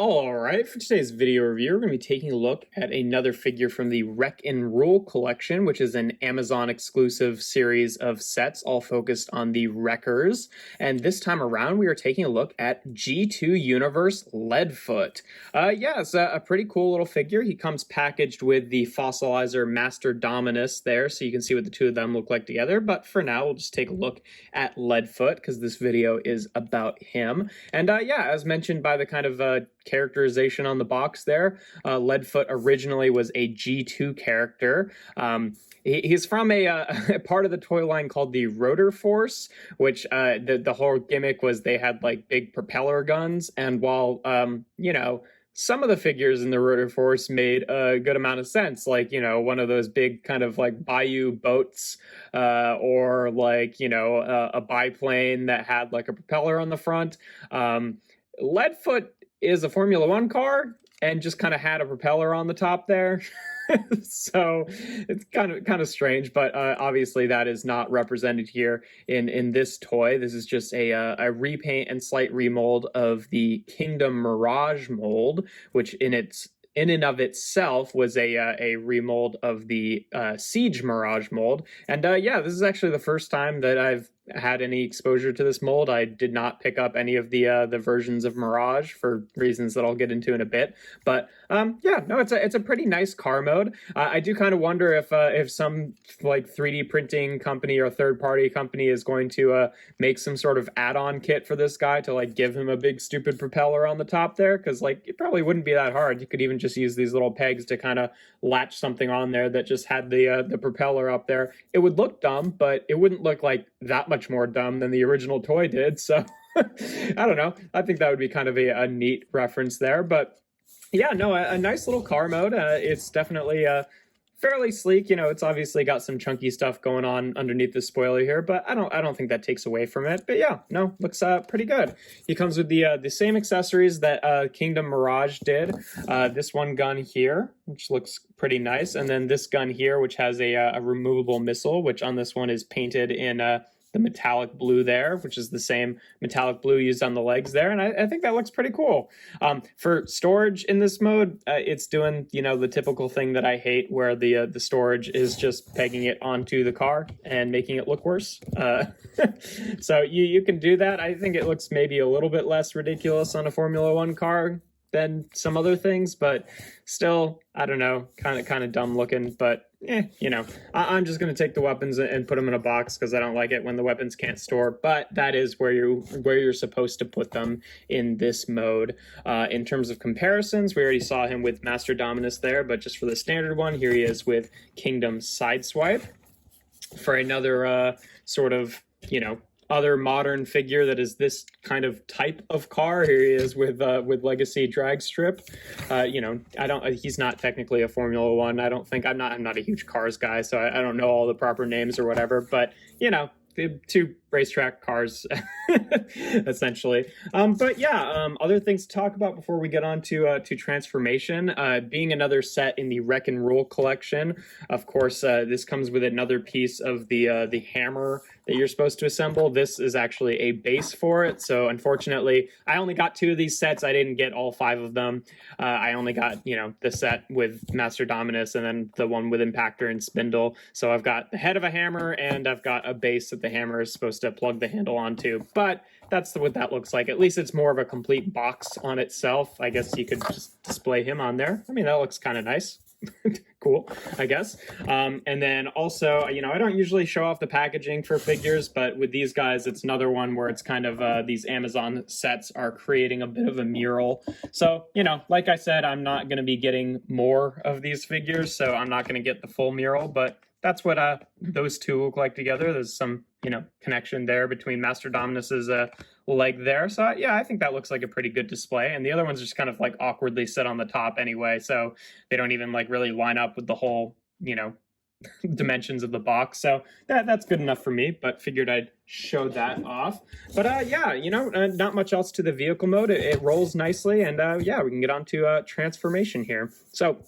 All right, for today's video review, we're going to be taking a look at another figure from the Wreck and Rule collection, which is an Amazon exclusive series of sets all focused on the Wreckers. And this time around, we are taking a look at G2 Universe Leadfoot. It's a pretty cool little figure. He comes packaged with the Fossilizer Master Dominus there, so you can see what the two of them look like together. But for now, we'll just take a look at Leadfoot, because this video is about him. And as mentioned by the kind of characterization on the box there, Leadfoot originally was a G2 character. He's from a part of the toy line called the Rotor Force, which the whole gimmick was they had like big propeller guns, and while some of the figures in the Rotor Force made a good amount of sense, like, one of those big kind of like bayou boats, or like, a biplane that had like a propeller on the front. Leadfoot is a Formula One car and just kind of had a propeller on the top there. So it's kind of strange, but obviously that is not represented here in this toy. This is just a repaint and slight remold of the Kingdom Mirage mold, which in and of itself was a remold of the Siege Mirage mold. And this is actually the first time that I've had any exposure to this mold. I did not pick up any of the versions of Mirage for reasons that I'll get into in a bit. But it's a pretty nice car mode. I do kind of wonder if some like 3D printing company or third-party company is going to make some sort of add-on kit for this guy to like give him a big stupid propeller on the top there, because like it probably wouldn't be that hard. You could even just use these little pegs to kind of latch something on there that just had the propeller up there. It would look dumb, but it wouldn't look like that much more dumb than the original toy did. So I don't know. I think that would be kind of a neat reference there. But a nice little car mode. It's definitely fairly sleek. It's obviously got some chunky stuff going on underneath the spoiler here, but I don't think that takes away from it. But looks pretty good. He comes with the same accessories that Kingdom Mirage did. This one gun here, which looks pretty nice, and then this gun here, which has a removable missile, which on this one is painted in the metallic blue there, which is the same metallic blue used on the legs there. And I think that looks pretty cool. For storage in this mode, it's doing, the typical thing that I hate, where the storage is just pegging it onto the car and making it look worse. So you can do that. I think it looks maybe a little bit less ridiculous on a Formula One car than some other things, but still, I don't know, kind of dumb looking. But I'm just going to take the weapons and put them in a box, because I don't like it when the weapons can't store. But that is where you're supposed to put them in this mode. In terms of comparisons, we already saw him with Master Dominus there, but just for the standard one, here he is with Kingdom Sideswipe. For another sort of other modern figure that is this kind of type of car, here he is with Legacy Drag Strip. He's not technically a Formula One. I don't think. I'm not a huge cars guy, so I don't know all the proper names or whatever. But two racetrack cars, essentially. Other things to talk about before we get on to Transformation. Being another set in the Wreck and Rule collection, of course, this comes with another piece of the hammer that you're supposed to assemble. This is actually a base for it, so unfortunately, I only got 2 of these sets. I didn't get all 5 of them. I only got, the set with Master Dominus and then the one with Impactor and Spindle. So I've got the head of a hammer, and I've got a base that the hammer is supposed to plug the handle onto. But that's what that looks like. At least it's more of a complete box on itself. I guess you could just display him on there. I mean, that looks kind of nice. Cool, I guess. And then also, I don't usually show off the packaging for figures, but with these guys, it's another one where it's kind of these Amazon sets are creating a bit of a mural. So, like I said, I'm not going to be getting more of these figures, so I'm not going to get the full mural, but that's what those two look like together. There's some, connection there between Master Dominus's leg there. So I think that looks like a pretty good display. And the other ones just kind of like awkwardly sit on the top anyway, so they don't even like really line up with the whole, dimensions of the box. So that's good enough for me, but figured I'd show that off. But not much else to the vehicle mode. It rolls nicely, and we can get on to Transformation here. So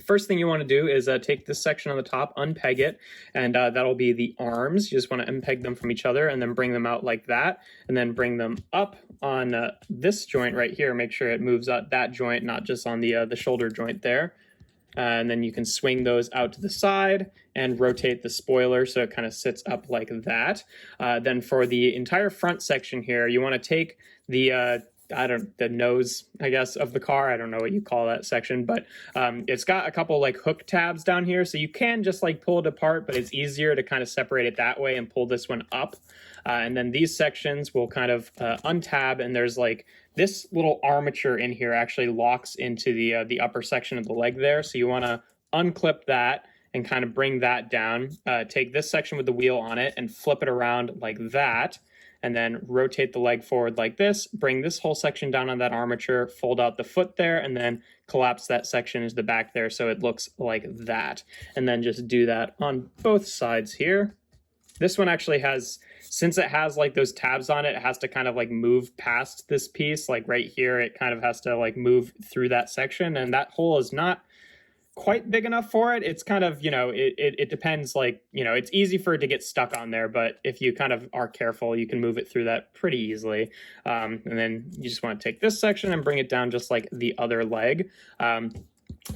First thing you want to do is take this section on the top, unpeg it, and that'll be the arms. You just want to unpeg them from each other and then bring them out like that, and then bring them up on this joint right here. Make sure it moves out that joint, not just on the shoulder joint there. And then you can swing those out to the side and rotate the spoiler so it kind of sits up like that. Then for the entire front section here, you want to take the the nose, I guess, of the car. I don't know what you call that section, but it's got a couple like hook tabs down here, so you can just like pull it apart, but it's easier to kind of separate it that way and pull this one up. And then these sections will kind of untab, and there's like this little armature in here actually locks into the upper section of the leg there. So you want to unclip that and kind of bring that down. Take this section with the wheel on it and flip it around like that, and then rotate the leg forward like this, bring this whole section down on that armature, fold out the foot there, and then collapse that section into the back there so it looks like that. And then just do that on both sides here. This one actually has, since it has like those tabs on it, it has to kind of like move past this piece, like right here, it kind of has to like move through that section, and that hole is not quite big enough for it. It's kind of, it depends, like, it's easy for it to get stuck on there, but if you kind of are careful, you can move it through that pretty easily. And then you just want to take this section and bring it down just like the other leg.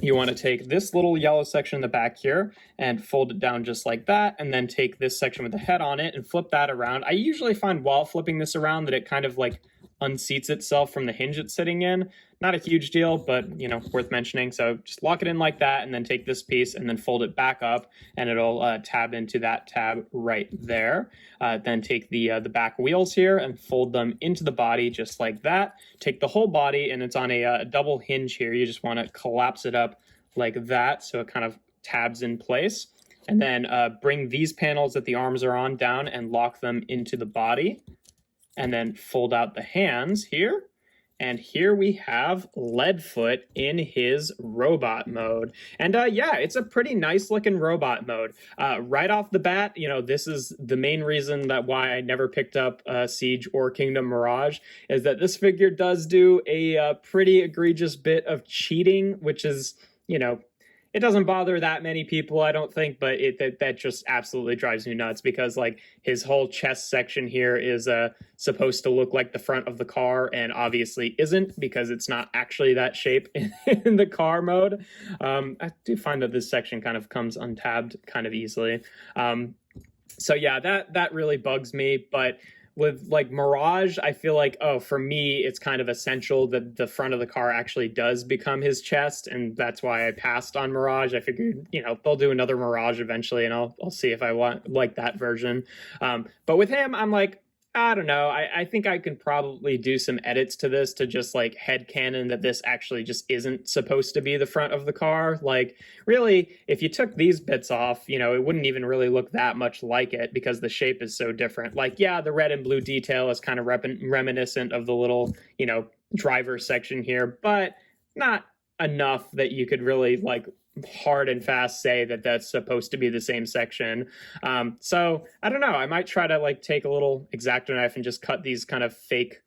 You want to take this little yellow section in the back here and fold it down just like that, and then take this section with the head on it and flip that around. I usually find while flipping this around that it kind of like unseats itself from the hinge it's sitting in. Not a huge deal, but worth mentioning. So just lock it in like that, and then take this piece and then fold it back up, and it'll tab into that tab right there. Then take the back wheels here and fold them into the body just like that. Take the whole body, and it's on a double hinge here. You just want to collapse it up like that so it kind of tabs in place. And then bring these panels that the arms are on down and lock them into the body. And then fold out the hands here. And here we have LEADFOOT in his robot mode. And yeah, it's a pretty nice looking robot mode. Right off the bat, this is the main reason that why I never picked up Siege or Kingdom Mirage, is that this figure does do a pretty egregious bit of cheating, which is, it doesn't bother that many people, I don't think, but that just absolutely drives me nuts, because like his whole chest section here is supposed to look like the front of the car, and obviously isn't, because it's not actually that shape in the car mode. I do find that this section kind of comes untabbed kind of easily. So yeah, that really bugs me, but with like Mirage, I feel like, for me, it's kind of essential that the front of the car actually does become his chest, and that's why I passed on Mirage. I figured, they'll do another Mirage eventually, and I'll see if I like that version. But with him, I'm like, I don't know. I think I can probably do some edits to this to just like headcanon that this actually just isn't supposed to be the front of the car. Like, really, if you took these bits off, it wouldn't even really look that much like it, because the shape is so different. Like, yeah, the red and blue detail is kind of reminiscent of the little, driver section here, but not enough that you could really like hard and fast say that that's supposed to be the same section. So I don't know, I might try to like take a little X-Acto knife and just cut these kind of fake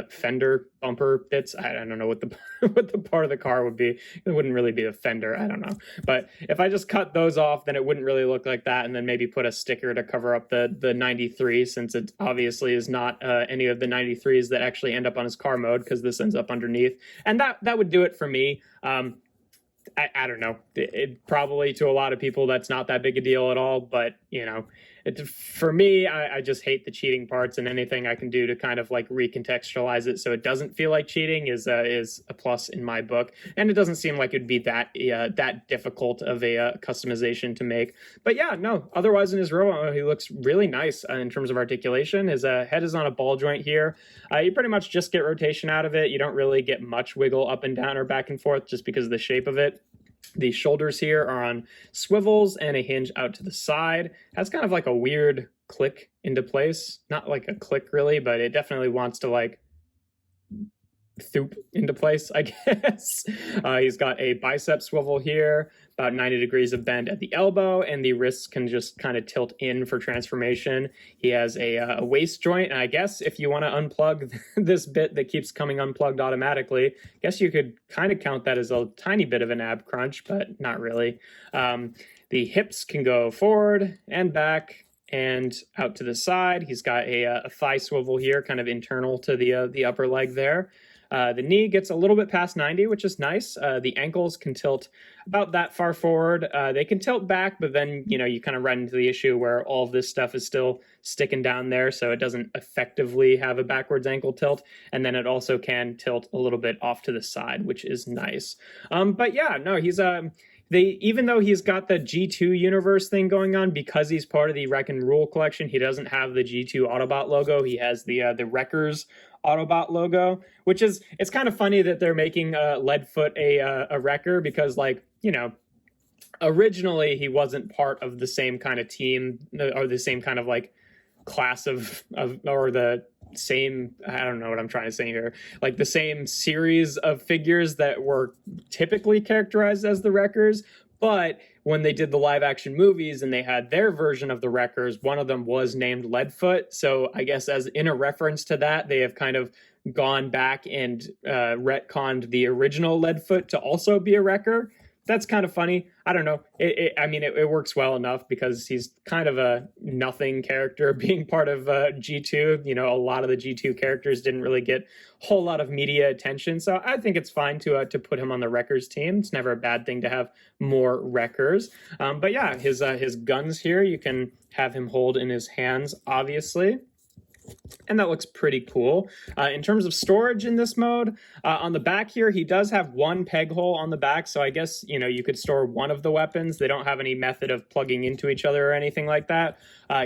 fender bumper bits. I don't know what the what the part of the car would be. It wouldn't really be a fender, I don't know, but if I just cut those off, then it wouldn't really look like that. And then maybe put a sticker to cover up the 93, since it obviously is not any of the 93s that actually end up on his car mode, because this ends up underneath, and that would do it for me. I don't know. It probably to a lot of people that's not that big a deal at all, but for me, I just hate the cheating parts, and anything I can do to kind of like recontextualize it so it doesn't feel like cheating is a plus in my book. And it doesn't seem like it'd be that difficult of a customization to make. But yeah, no. Otherwise, in his robot, he looks really nice in terms of articulation. His head is on a ball joint here. You pretty much just get rotation out of it. You don't really get much wiggle up and down or back and forth, just because of the shape of it. The shoulders here are on swivels and a hinge out to the side. Has kind of like a weird click into place. Not like a click really, but it definitely wants to like thoop into place, I guess. He's got a bicep swivel here, about 90 degrees of bend at the elbow, and the wrists can just kind of tilt in for transformation. He has a waist joint, and I guess if you want to unplug this bit that keeps coming unplugged automatically, I guess you could kind of count that as a tiny bit of an ab crunch, but not really. The hips can go forward and back and out to the side. He's got a thigh swivel here, kind of internal to the upper leg there. The knee gets a little bit past 90, which is nice. The ankles can tilt about that far forward. They can tilt back, but then, you kind of run into the issue where all of this stuff is still sticking down there, so it doesn't effectively have a backwards ankle tilt. And then it also can tilt a little bit off to the side, which is nice. But yeah, no, he's even though he's got the G2 universe thing going on, because he's part of the Wreck and Rule collection, he doesn't have the G2 Autobot logo. He has the Wreckers Autobot logo, which is, it's kind of funny that they're making Leadfoot a Wrecker, because, like, originally he wasn't part of the same kind of team or the same kind of like class of or the same, I don't know what I'm trying to say here, like the same series of figures that were typically characterized as the Wreckers. But when they did the live action movies and they had their version of the Wreckers, one of them was named Leadfoot. So I guess as in a reference to that, they have kind of gone back and retconned the original Leadfoot to also be a Wrecker. That's kind of funny. I don't know. It works well enough because he's kind of a nothing character being part of G2. A lot of the G2 characters didn't really get a whole lot of media attention. So I think it's fine to put him on the Wreckers team. It's never a bad thing to have more Wreckers. But yeah, his guns here, you can have him hold in his hands, obviously. And that looks pretty cool. In terms of storage in this mode, on the back here, he does have one peg hole on the back. So I guess, you could store one of the weapons. They don't have any method of plugging into each other or anything like that.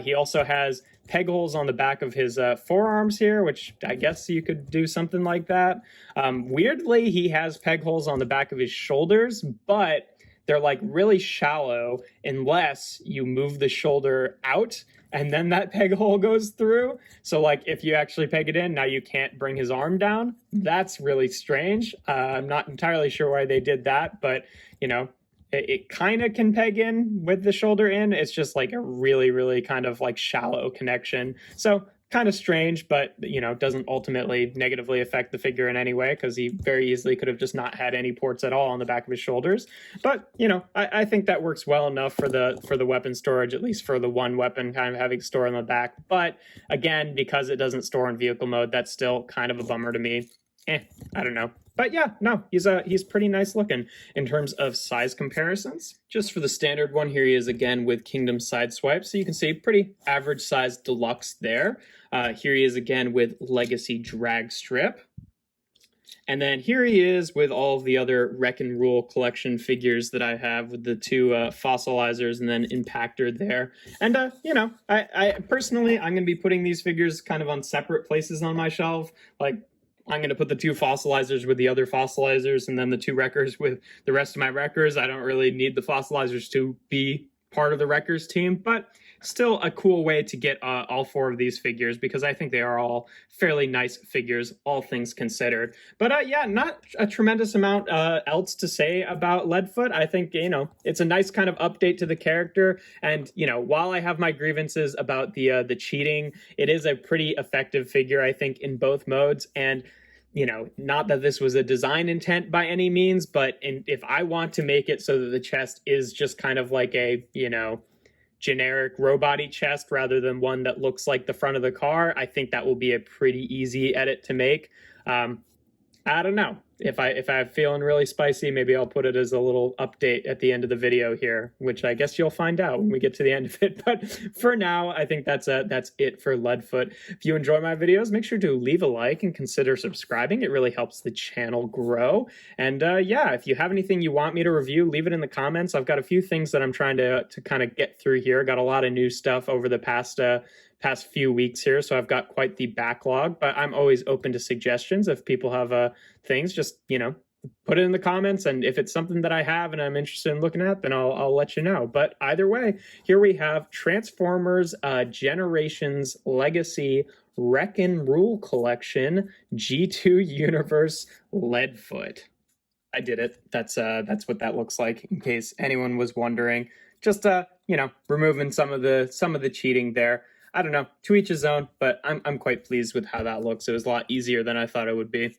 He also has peg holes on the back of his forearms here, which I guess you could do something like that. Weirdly, he has peg holes on the back of his shoulders, but they're like really shallow unless you move the shoulder out and then that peg hole goes through. So like if you actually peg it in, now you can't bring his arm down. That's really strange. I'm not entirely sure why they did that, but it kind of can peg in with the shoulder in. It's just like a really, really kind of like shallow connection. So kind of strange, but doesn't ultimately negatively affect the figure in any way, because he very easily could have just not had any ports at all on the back of his shoulders. But I think that works well enough for the weapon storage, at least for the one weapon kind of having store on the back. But again, because it doesn't store in vehicle mode, that's still kind of a bummer to me. I don't know. But yeah, no, he's pretty nice looking in terms of size comparisons. Just for the standard one, here he is again with Kingdom Sideswipe. So you can see pretty average size deluxe there. Here he is again with Legacy Drag Strip. And then here he is with all of the other Wreck and Rule collection figures that I have, with the two fossilizers and then Impactor there. And, I personally, I'm going to be putting these figures kind of on separate places on my shelf. Like, I'm going to put the two fossilizers with the other fossilizers and then the two Wreckers with the rest of my Wreckers. I don't really need the fossilizers to be part of the Wreckers team, but still a cool way to get all four of these figures, because I think they are all fairly nice figures, all things considered. But yeah, not a tremendous amount else to say about Leadfoot. I think, it's a nice kind of update to the character. And, while I have my grievances about the cheating, it is a pretty effective figure, I think, in both modes. And not that this was a design intent by any means, but if I want to make it so that the chest is just kind of like a, generic robot-y chest rather than one that looks like the front of the car, I think that will be a pretty easy edit to make. I don't know. If I'm feeling really spicy, maybe I'll put it as a little update at the end of the video here, which I guess you'll find out when we get to the end of it. But for now, I think that's it for Leadfoot. If you enjoy my videos, make sure to leave a like and consider subscribing. It really helps the channel grow. And yeah, if you have anything you want me to review, leave it in the comments. I've got a few things that I'm trying to kind of get through here. Got a lot of new stuff over the past few weeks here, so I've got quite the backlog, but I'm always open to suggestions. If people have things, just put it in the comments, and if it's something that I have and I'm interested in looking at, then I'll let you know. But either way, here we have Transformers Generations Legacy Wreck and Rule Collection G2 Universe Leadfoot. I did it. That's what that looks like, in case anyone was wondering. Just removing some of the cheating there. I don't know, to each his own, but I'm quite pleased with how that looks. It was a lot easier than I thought it would be.